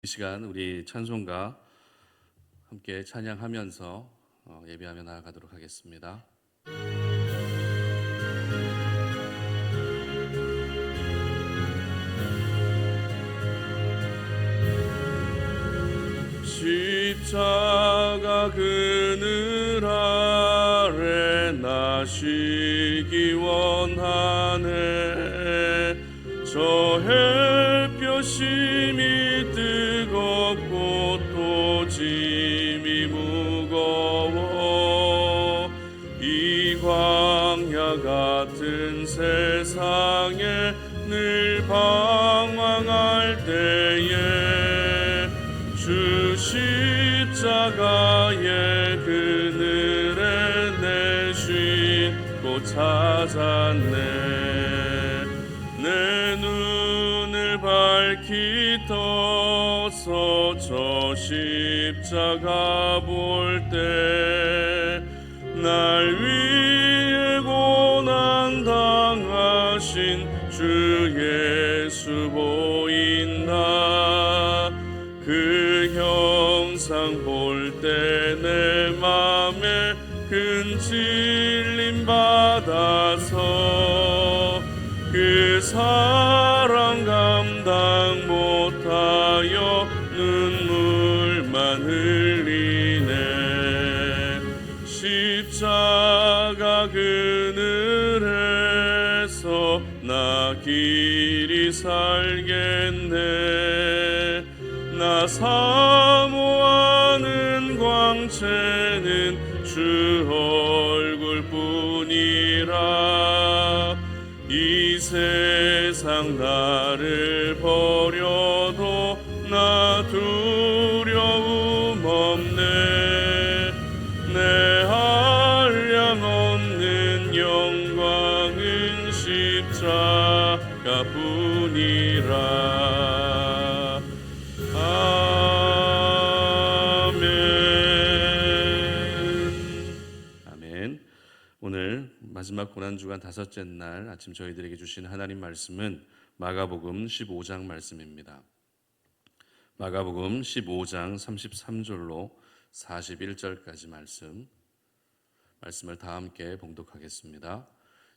이 시간 우리 찬송가 함께 찬양하면서 예배하며 나아가도록 하겠습니다. 십자가 그늘 아래 나시기 원하네. 저 햇볕이 뜨겁고 또 짐이 무거워 이 광야 같은 세상에 늘 방황할 때에 주 십자가의 그늘에 내 쉴곳 찾았네. 내 눈을 밝히 떠서 저 십자가 볼 때 날 위해 고난 당하신 주 예수 보인다. 그 형상 볼 때 내 맘에 큰 찔림 받아서 그 사랑 감당 못하여 눈물만 흘리네. 십자가 그늘에서 나 길이 살겠네. 나 사모하는 광채는 주 얼굴뿐이라. 이 세상 나를 버려도 나 두려움 없네. 내 한량 없는 영광은 십자가뿐이라. 아멘. 오늘 마지막 고난주간 다섯째 날 아침 저희들에게 주신 하나님 말씀은 마가복음 15장 말씀입니다. 마가복음 15장 33절로 41절까지 말씀을 다 함께 봉독하겠습니다.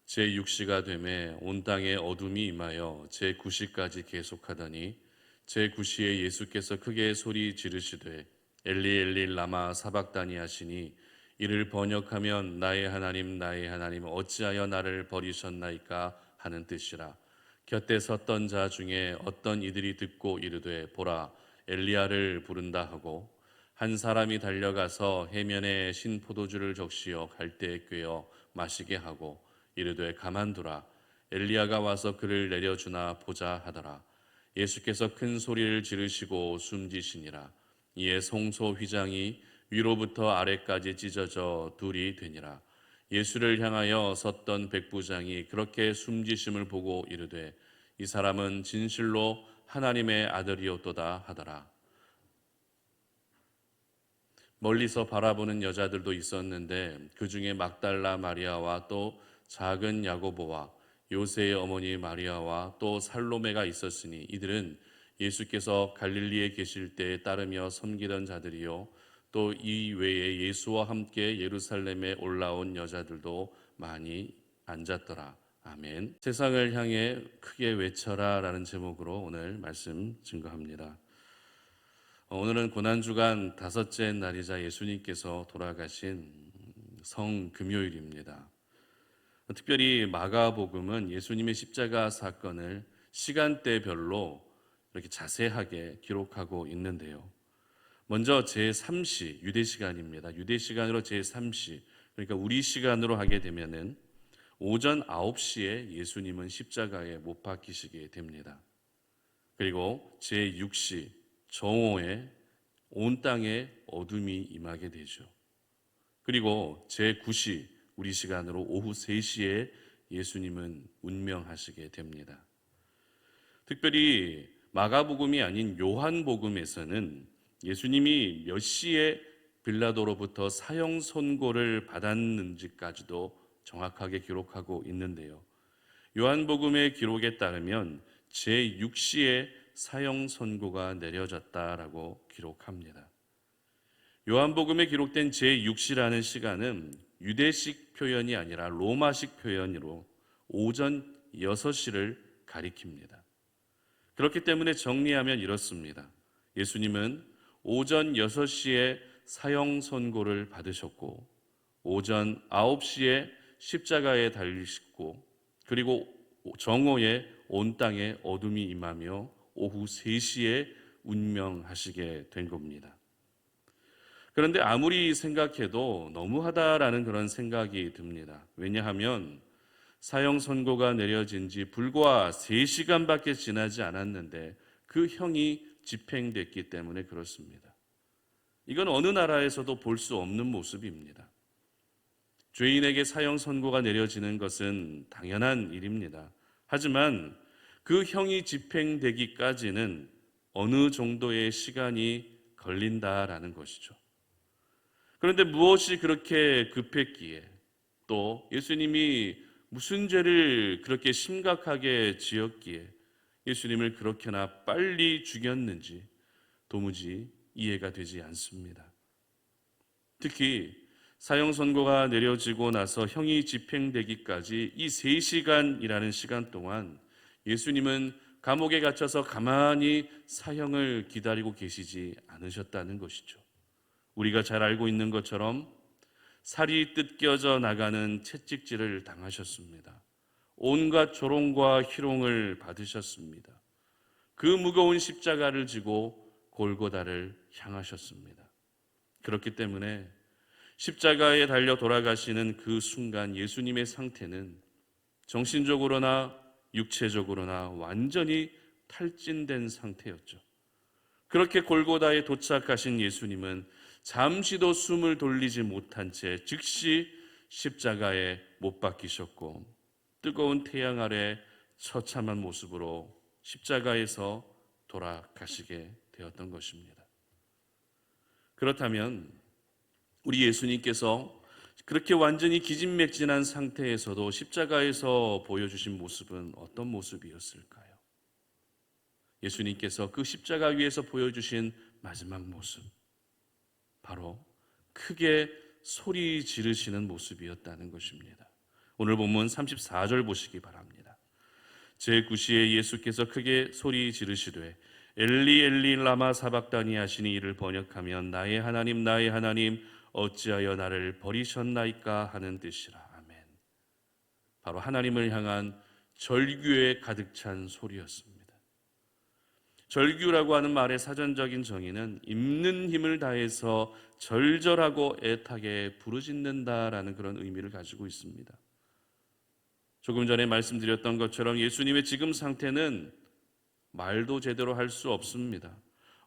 제6시가 되매 온 땅에 어둠이 임하여 제9시까지 계속하더니 제9시에 예수께서 크게 소리 지르시되 엘리 엘리 라마 사박다니 하시니 이를 번역하면 나의 하나님 어찌하여 나를 버리셨나이까 하는 뜻이라. 곁에 섰던 자 중에 어떤 이들이 듣고 이르되 보라 엘리야를 부른다 하고 한 사람이 달려가서 해면에 신 포도주를 적시어 갈대에 꿰어 마시게 하고 이르되 가만두라 엘리야가 와서 그를 내려주나 보자 하더라. 예수께서 큰 소리를 지르시고 숨지시니라. 이에 송소 휘장이 위로부터 아래까지 찢어져 둘이 되니라. 예수를 향하여 섰던 백부장이 그렇게 숨지심을 보고 이르되 이 사람은 진실로 하나님의 아들이었도다 하더라. 멀리서 바라보는 여자들도 있었는데 그 중에 막달라 마리아와 또 작은 야고보와 요새의 어머니 마리아와 또 살로메가 있었으니 이들은 예수께서 갈릴리에 계실 때에 따르며 섬기던 자들이요 또 이 외에 예수와 함께 예루살렘에 올라온 여자들도 많이 앉았더라. 아멘. 세상을 향해 크게 외쳐라 라는 제목으로 오늘 말씀 증거합니다. 오늘은 고난주간 다섯째 날이자 예수님께서 돌아가신 성금요일입니다. 특별히 마가복음은 예수님의 십자가 사건을 시간대별로 이렇게 자세하게 기록하고 있는데요. 먼저 제3시 유대 시간입니다. 유대 시간으로 제3시, 그러니까 우리 시간으로 하게 되면은 오전 9시에 예수님은 십자가에 못 박히시게 됩니다. 그리고 제6시 정오에 온 땅에 어둠이 임하게 되죠. 그리고 제9시 우리 시간으로 오후 3시에 예수님은 운명하시게 됩니다. 특별히 마가복음이 아닌 요한복음에서는 예수님이 몇 시에 빌라도로부터 사형 선고를 받았는지까지도 정확하게 기록하고 있는데요. 요한복음의 기록에 따르면 제6시에 사형 선고가 내려졌다라고 기록합니다. 요한복음에 기록된 제6시라는 시간은 유대식 표현이 아니라 로마식 표현으로 오전 6시를 가리킵니다. 그렇기 때문에 정리하면 이렇습니다. 예수님은 오전 6시에 사형 선고를 받으셨고 오전 9시에 십자가에 달리시고 그리고 정오에 온 땅에 어둠이 임하며 오후 3시에 운명하시게 된 겁니다. 그런데 아무리 생각해도 너무하다라는 그런 생각이 듭니다. 왜냐하면 사형 선고가 내려진 지 불과 3시간밖에 지나지 않았는데 그 형이 집행됐기 때문에 그렇습니다. 이건 어느 나라에서도 볼 수 없는 모습입니다. 죄인에게 사형 선고가 내려지는 것은 당연한 일입니다. 하지만 그 형이 집행되기까지는 어느 정도의 시간이 걸린다라는 것이죠. 그런데 무엇이 그렇게 급했기에 또 예수님이 무슨 죄를 그렇게 심각하게 지었기에 예수님을 그렇게나 빨리 죽였는지 도무지 이해가 되지 않습니다. 특히 사형 선고가 내려지고 나서 형이 집행되기까지 이 3시간이라는 시간 동안 예수님은 감옥에 갇혀서 가만히 사형을 기다리고 계시지 않으셨다는 것이죠. 우리가 잘 알고 있는 것처럼 살이 뜯겨져 나가는 채찍질을 당하셨습니다. 온갖 조롱과 희롱을 받으셨습니다. 그 무거운 십자가를 지고 골고다를 향하셨습니다. 그렇기 때문에 십자가에 달려 돌아가시는 그 순간 예수님의 상태는 정신적으로나 육체적으로나 완전히 탈진된 상태였죠. 그렇게 골고다에 도착하신 예수님은 잠시도 숨을 돌리지 못한 채 즉시 십자가에 못 박히셨고 뜨거운 태양 아래 처참한 모습으로 십자가에서 돌아가시게 되었던 것입니다. 그렇다면 우리 예수님께서 그렇게 완전히 기진맥진한 상태에서도 십자가에서 보여주신 모습은 어떤 모습이었을까요? 예수님께서 그 십자가 위에서 보여주신 마지막 모습, 바로 크게 소리 지르시는 모습이었다는 것입니다. 오늘 본문 34절 보시기 바랍니다. 제9시에 예수께서 크게 소리 지르시되 엘리 엘리 라마 사박다니 하시니 이를 번역하면 나의 하나님 나의 하나님 어찌하여 나를 버리셨나이까 하는 뜻이라. 아멘. 바로 하나님을 향한 절규에 가득 찬 소리였습니다. 절규라고 하는 말의 사전적인 정의는 있는 힘을 다해서 절절하고 애타게 부르짖는다라는 그런 의미를 가지고 있습니다. 조금 전에 말씀드렸던 것처럼 예수님의 지금 상태는 말도 제대로 할 수 없습니다.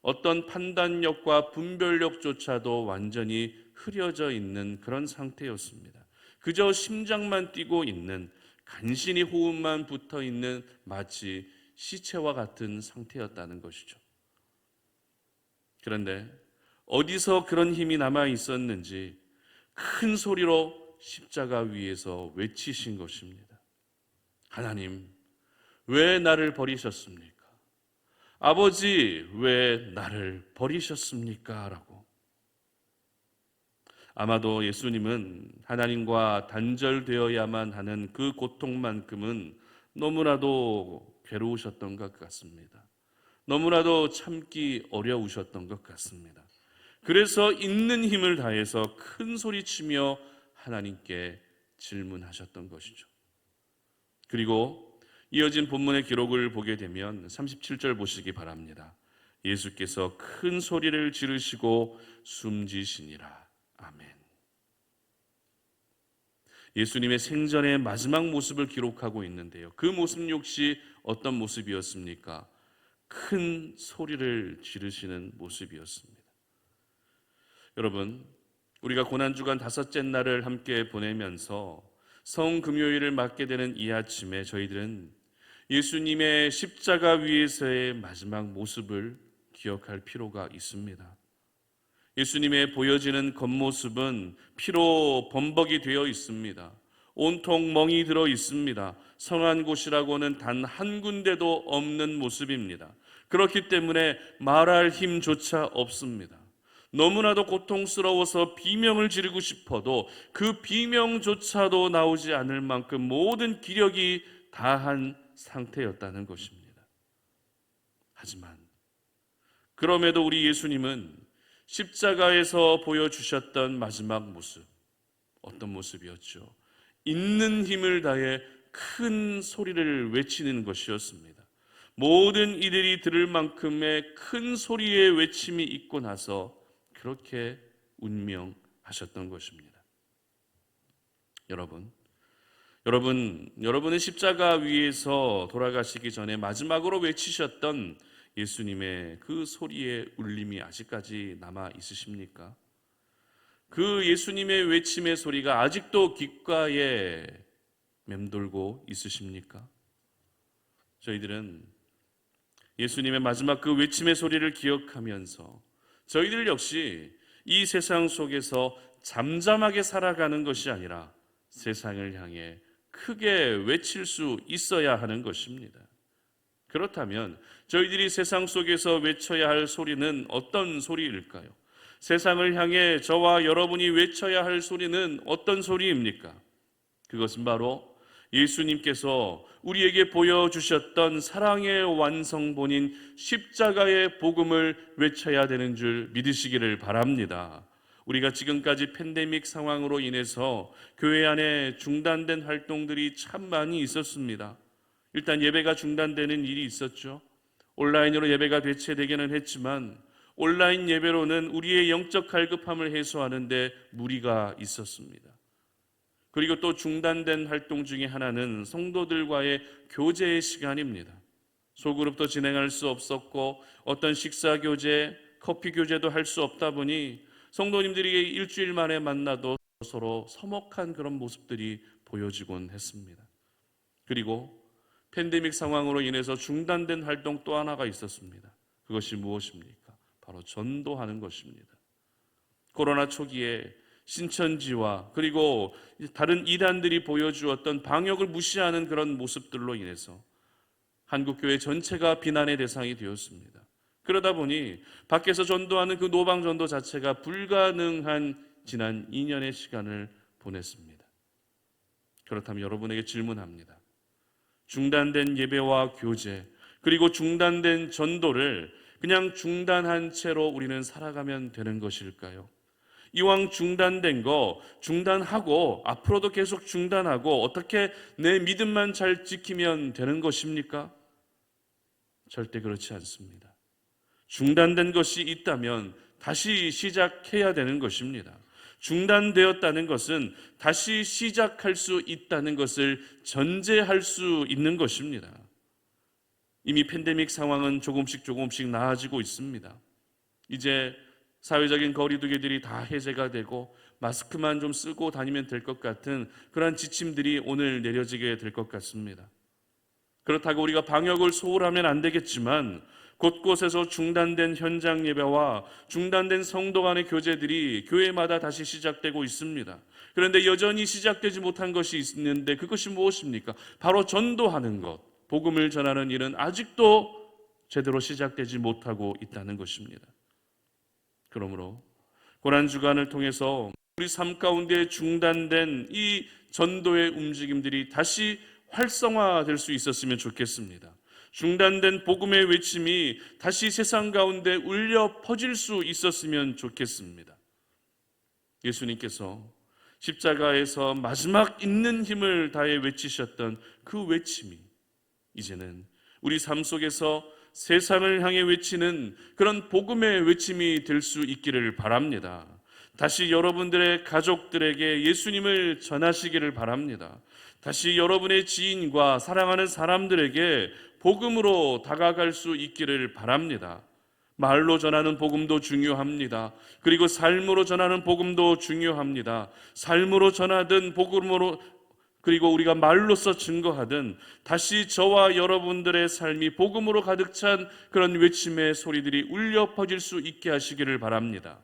어떤 판단력과 분별력조차도 완전히 흐려져 있는 그런 상태였습니다. 그저 심장만 뛰고 있는, 간신히 호흡만 붙어 있는 마치 시체와 같은 상태였다는 것이죠. 그런데 어디서 그런 힘이 남아 있었는지 큰 소리로 십자가 위에서 외치신 것입니다. 하나님, 왜 나를 버리셨습니까? 아버지, 왜 나를 버리셨습니까? 라고. 아마도 예수님은 하나님과 단절되어야만 하는 그 고통만큼은 너무나도 괴로우셨던 것 같습니다. 너무나도 참기 어려우셨던 것 같습니다. 그래서 있는 힘을 다해서 큰 소리치며 하나님께 질문하셨던 것이죠. 그리고 이어진 본문의 기록을 보게 되면 37절 보시기 바랍니다. 예수께서 큰 소리를 지르시고 숨지시니라. 아멘. 예수님의 생전의 마지막 모습을 기록하고 있는데요. 그 모습 역시 어떤 모습이었습니까? 큰 소리를 지르시는 모습이었습니다. 여러분, 우리가 고난주간 5째 날을 함께 보내면서 성금요일을 맞게 되는 이 아침에 저희들은 예수님의 십자가 위에서의 마지막 모습을 기억할 필요가 있습니다. 예수님의 보여지는 겉모습은 피로 범벅이 되어 있습니다. 온통 멍이 들어 있습니다. 성한 곳이라고는 단 한 군데도 없는 모습입니다. 그렇기 때문에 말할 힘조차 없습니다. 너무나도 고통스러워서 비명을 지르고 싶어도 그 비명조차도 나오지 않을 만큼 모든 기력이 다한 상태였다는 것입니다. 하지만 그럼에도 우리 예수님은 십자가에서 보여주셨던 마지막 모습, 어떤 모습이었죠? 있는 힘을 다해 큰 소리를 외치는 것이었습니다. 모든 이들이 들을 만큼의 큰 소리의 외침이 있고 나서 그렇게 운명하셨던 것입니다. 여러분은 십자가 위에서 돌아가시기 전에 마지막으로 외치셨던 예수님의 그 소리의 울림이 아직까지 남아 있으십니까? 그 예수님의 외침의 소리가 아직도 귓가에 맴돌고 있으십니까? 저희들은 예수님의 마지막 그 외침의 소리를 기억하면서 저희들 역시 이 세상 속에서 잠잠하게 살아가는 것이 아니라 세상을 향해 크게 외칠 수 있어야 하는 것입니다. 그렇다면 저희들이 세상 속에서 외쳐야 할 소리는 어떤 소리일까요? 세상을 향해 저와 여러분이 외쳐야 할 소리는 어떤 소리입니까? 그것은 바로 예수님께서 우리에게 보여주셨던 사랑의 완성본인 십자가의 복음을 외쳐야 되는 줄 믿으시기를 바랍니다. 우리가 지금까지 팬데믹 상황으로 인해서 교회 안에 중단된 활동들이 참 많이 있었습니다. 일단 예배가 중단되는 일이 있었죠. 온라인으로 예배가 대체되기는 했지만 온라인 예배로는 우리의 영적 갈급함을 해소하는 데 무리가 있었습니다. 그리고 또 중단된 활동 중에 하나는 성도들과의 교제의 시간입니다. 소그룹도 진행할 수 없었고 어떤 식사 교제, 커피 교제도 할 수 없다 보니 성도님들이 일주일 만에 만나도 서로 서먹한 그런 모습들이 보여지곤 했습니다. 그리고 팬데믹 상황으로 인해서 중단된 활동 또 하나가 있었습니다. 그것이 무엇입니까? 바로 전도하는 것입니다. 코로나 초기에 신천지와 그리고 다른 이단들이 보여주었던 방역을 무시하는 그런 모습들로 인해서 한국교회 전체가 비난의 대상이 되었습니다. 그러다 보니 밖에서 전도하는 그 노방 전도 자체가 불가능한 지난 2년의 시간을 보냈습니다. 그렇다면 여러분에게 질문합니다. 중단된 예배와 교제 그리고 중단된 전도를 그냥 중단한 채로 우리는 살아가면 되는 것일까요? 이왕 중단된 거 중단하고 앞으로도 계속 중단하고 어떻게 내 믿음만 잘 지키면 되는 것입니까? 절대 그렇지 않습니다. 중단된 것이 있다면 다시 시작해야 되는 것입니다. 중단되었다는 것은 다시 시작할 수 있다는 것을 전제할 수 있는 것입니다. 이미 팬데믹 상황은 조금씩 나아지고 있습니다. 이제 사회적인 거리두기들이 다 해제가 되고 마스크만 좀 쓰고 다니면 될 것 같은 그런 지침들이 오늘 내려지게 될 것 같습니다. 그렇다고 우리가 방역을 소홀하면 안 되겠지만 곳곳에서 중단된 현장 예배와 중단된 성도 간의 교제들이 교회마다 다시 시작되고 있습니다. 그런데 여전히 시작되지 못한 것이 있는데 그것이 무엇입니까? 바로 전도하는 것, 복음을 전하는 일은 아직도 제대로 시작되지 못하고 있다는 것입니다. 그러므로 고난주간을 통해서 우리 삶 가운데 중단된 이 전도의 움직임들이 다시 활성화될 수 있었으면 좋겠습니다. 중단된 복음의 외침이 다시 세상 가운데 울려 퍼질 수 있었으면 좋겠습니다. 예수님께서 십자가에서 마지막 있는 힘을 다해 외치셨던 그 외침이 이제는 우리 삶 속에서 세상을 향해 외치는 그런 복음의 외침이 될 수 있기를 바랍니다. 다시 여러분들의 가족들에게 예수님을 전하시기를 바랍니다. 다시 여러분의 지인과 사랑하는 사람들에게 복음으로 다가갈 수 있기를 바랍니다. 말로 전하는 복음도 중요합니다. 그리고 삶으로 전하는 복음도 중요합니다. 삶으로 전하든 복음으로 그리고 우리가 말로써 증거하든 다시 저와 여러분들의 삶이 복음으로 가득 찬 그런 외침의 소리들이 울려 퍼질 수 있게 하시기를 바랍니다.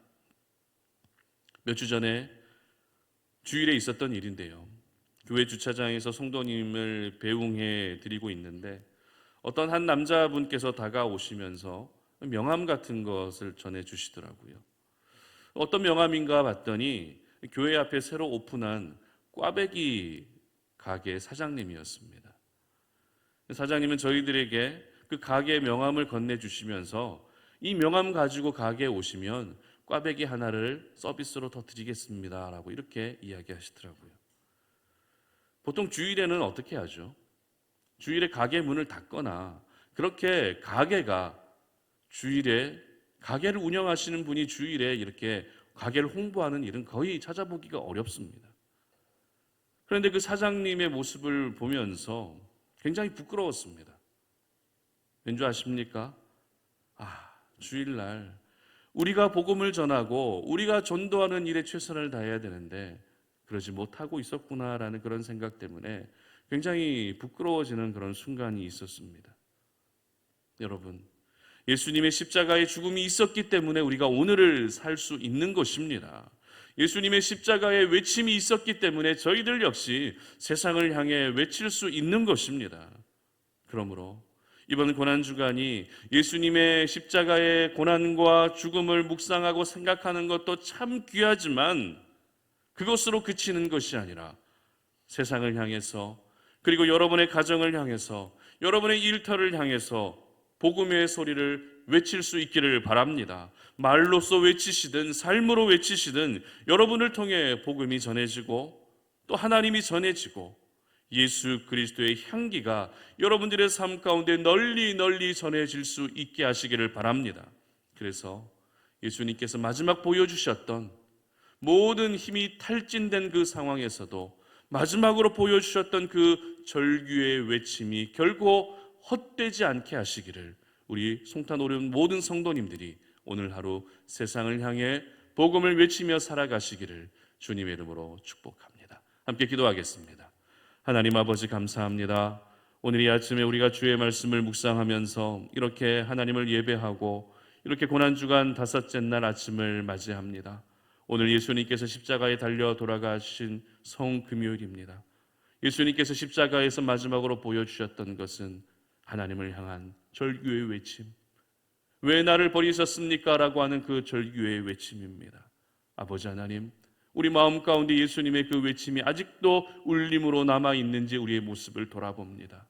몇 주 전에 주일에 있었던 일인데요. 교회 주차장에서 성도님을 배웅해 드리고 있는데 어떤 한 남자분께서 다가오시면서 명함 같은 것을 전해 주시더라고요. 어떤 명함인가 봤더니 교회 앞에 새로 오픈한 꽈배기 가게 사장님이었습니다. 사장님은 저희들에게 그 가게 명함을 건네주시면서 이 명함 가지고 가게에 오시면 꽈배기 하나를 서비스로 더 드리겠습니다 라고 이렇게 이야기하시더라고요. 보통 주일에는 어떻게 하죠? 주일에 가게 문을 닫거나 그렇게 가게가 주일에 가게를 운영하시는 분이 주일에 이렇게 가게를 홍보하는 일은 거의 찾아보기가 어렵습니다. 그런데 그 사장님의 모습을 보면서 굉장히 부끄러웠습니다. 왠지 아십니까? 주일날 우리가 복음을 전하고 우리가 전도하는 일에 최선을 다해야 되는데 그러지 못하고 있었구나라는 그런 생각 때문에 굉장히 부끄러워지는 그런 순간이 있었습니다. 여러분, 예수님의 십자가의 죽음이 있었기 때문에 우리가 오늘을 살 수 있는 것입니다. 예수님의 십자가의 외침이 있었기 때문에 저희들 역시 세상을 향해 외칠 수 있는 것입니다. 그러므로 이번 고난주간이 예수님의 십자가의 고난과 죽음을 묵상하고 생각하는 것도 참 귀하지만 그것으로 그치는 것이 아니라 세상을 향해서 그리고 여러분의 가정을 향해서 여러분의 일터를 향해서 복음의 소리를 외칠 수 있기를 바랍니다. 말로써 외치시든 삶으로 외치시든 여러분을 통해 복음이 전해지고 또 하나님이 전해지고 예수 그리스도의 향기가 여러분들의 삶 가운데 널리 널리 전해질 수 있게 하시기를 바랍니다. 그래서 예수님께서 마지막 보여주셨던 모든 힘이 탈진된 그 상황에서도 마지막으로 보여주셨던 그 절규의 외침이 결코 헛되지 않게 하시기를 우리 송탄 오륜 모든 성도님들이 오늘 하루 세상을 향해 복음을 외치며 살아가시기를 주님의 이름으로 축복합니다. 함께 기도하겠습니다. 하나님 아버지 감사합니다. 오늘 이 아침에 우리가 주의 말씀을 묵상하면서 이렇게 하나님을 예배하고 이렇게 고난주간 다섯째 날 아침을 맞이합니다. 오늘 예수님께서 십자가에 달려 돌아가신 성금요일입니다. 예수님께서 십자가에서 마지막으로 보여주셨던 것은 하나님을 향한 절규의 외침, 왜 나를 버리셨습니까? 라고 하는 그 절규의 외침입니다. 아버지 하나님, 우리 마음 가운데 예수님의 그 외침이 아직도 울림으로 남아있는지 우리의 모습을 돌아봅니다.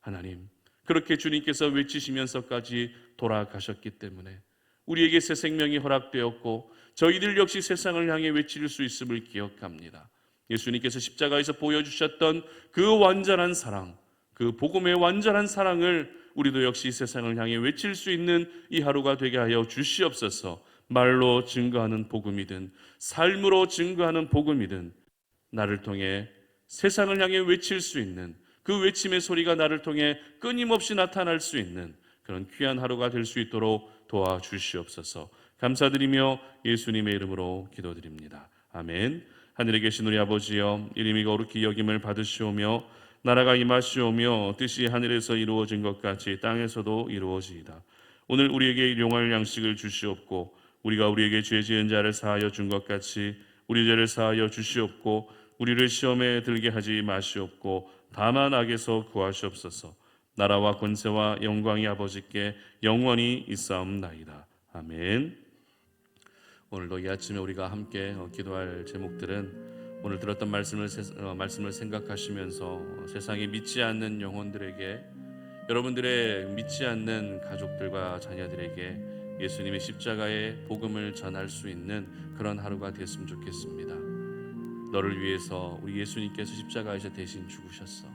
하나님, 그렇게 주님께서 외치시면서까지 돌아가셨기 때문에 우리에게 새 생명이 허락되었고 저희들 역시 세상을 향해 외칠 수 있음을 기억합니다. 예수님께서 십자가에서 보여주셨던 그 완전한 사랑, 그 복음의 완전한 사랑을 우리도 역시 세상을 향해 외칠 수 있는 이 하루가 되게 하여 주시옵소서. 말로 증거하는 복음이든 삶으로 증거하는 복음이든 나를 통해 세상을 향해 외칠 수 있는 그 외침의 소리가 나를 통해 끊임없이 나타날 수 있는 그런 귀한 하루가 될 수 있도록 도와주시옵소서. 감사드리며 예수님의 이름으로 기도드립니다. 아멘. 하늘에 계신 우리 아버지여, 이름이 거룩히 여김을 받으시오며 나라가 임하시오며 뜻이 하늘에서 이루어진 것 같이 땅에서도 이루어지이다. 오늘 우리에게 일용할 양식을 주시옵고 우리가 우리에게 죄 지은 자를 사하여 준 것 같이 우리 죄를 사하여 주시옵고 우리를 시험에 들게 하지 마시옵고 다만 악에서 구하시옵소서. 나라와 권세와 영광이 아버지께 영원히 있사옵나이다. 아멘. 오늘도 이 아침에 우리가 함께 기도할 제목들은 오늘 들었던 말씀을 생각하시면서 세상에 믿지 않는 영혼들에게, 여러분들의 믿지 않는 가족들과 자녀들에게 예수님의 십자가의 복음을 전할 수 있는 그런 하루가 됐으면 좋겠습니다. 너를 위해서 우리 예수님께서 십자가에서 대신 죽으셨어.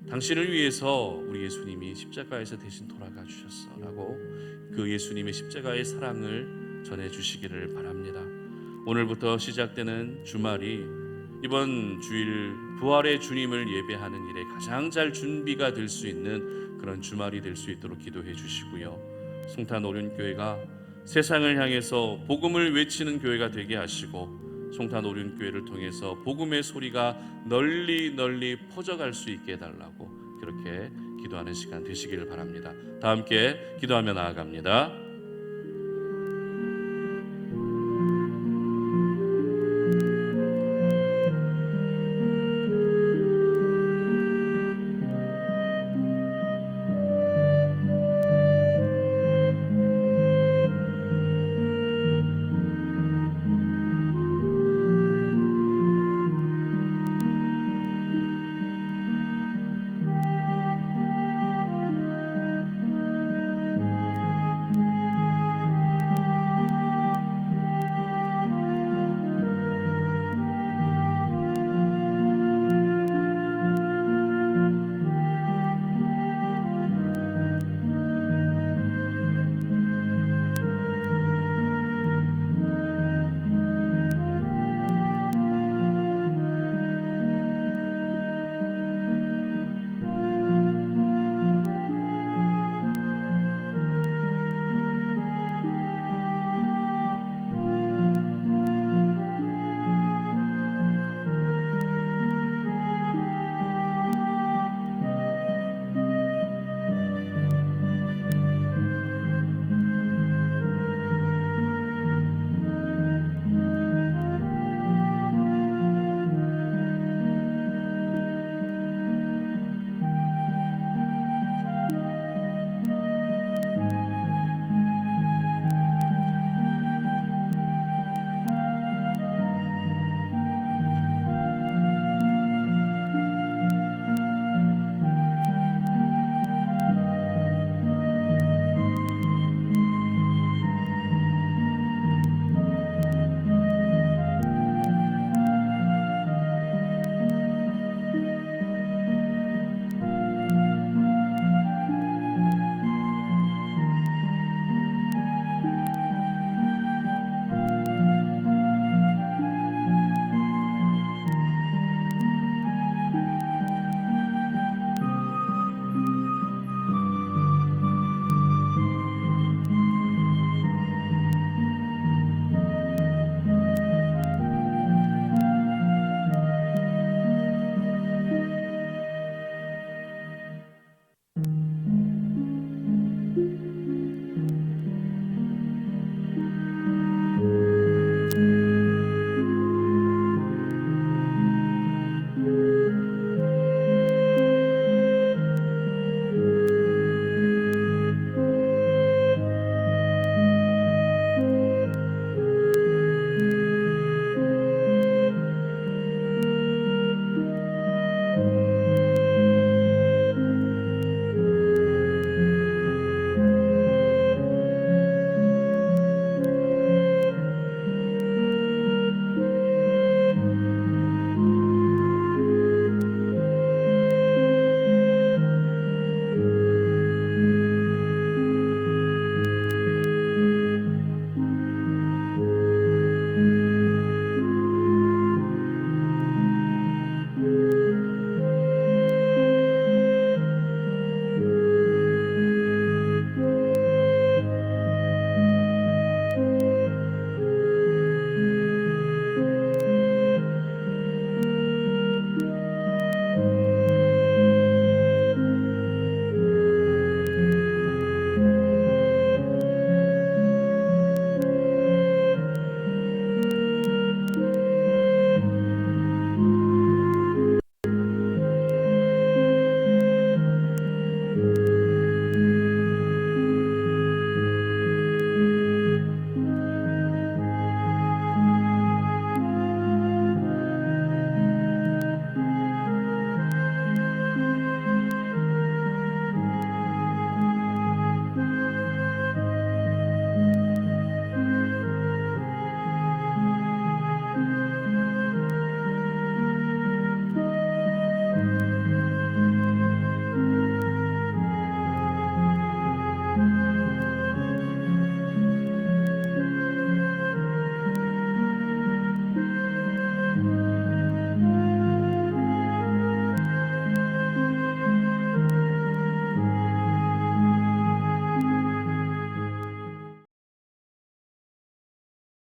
당신을 위해서 우리 예수님이 십자가에서 대신 돌아가 주셨어 라고 그 예수님의 십자가의 사랑을 전해주시기를 바랍니다. 오늘부터 시작되는 주말이 이번 주일 부활의 주님을 예배하는 일에 가장 잘 준비가 될 수 있는 그런 주말이 될 수 있도록 기도해 주시고요. 송탄 오륜교회가 세상을 향해서 복음을 외치는 교회가 되게 하시고 송탄 오륜교회를 통해서 복음의 소리가 널리 널리 퍼져갈 수 있게 해달라고 그렇게 기도하는 시간 되시기를 바랍니다. 다 함께 기도하며 나아갑니다.